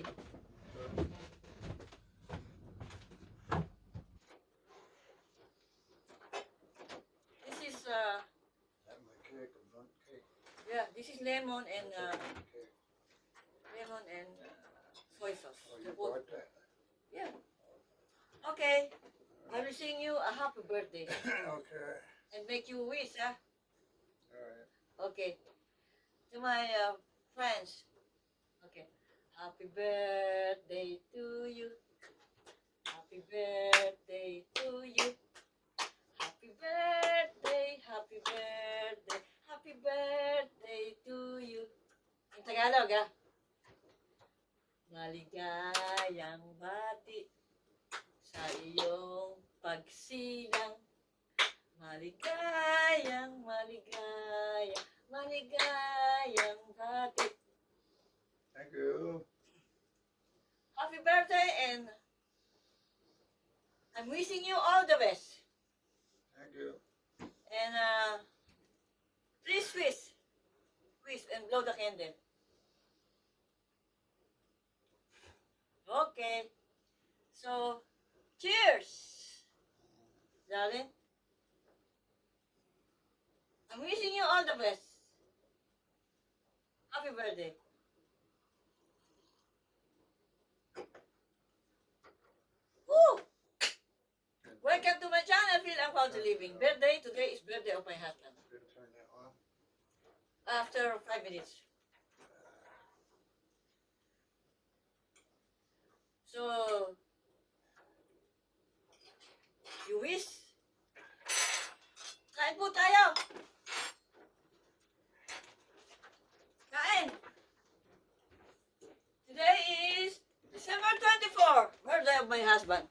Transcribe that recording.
birthday. This is Have my cake, a burnt cake. yeah, this is lemon and Cake. soy sauce. Oh, you bought that? Yeah. Okay. I will sing you a happy birthday Okay. and make you wish, huh? Alright. Okay. To my friends. Okay. Happy birthday to you. Happy birthday to you. Happy birthday, happy birthday, happy birthday to you. In Tagalog, ah. Maligayang bati sa iyong pagsilang. Maligayang bati. Thank you. Happy birthday and I'm wishing you all the best. Thank you. And please wish and blow the candle. Okay. So, cheers, darling. I'm wishing you all the best. Happy birthday. Woo! Welcome to my channel, Feel I'm Proud to Living. Birthday, today is birthday of my husband. Gonna turn that off. After 5 minutes. So, you wish? Kain po tayo! Kain! Today is December 24, birthday of my husband.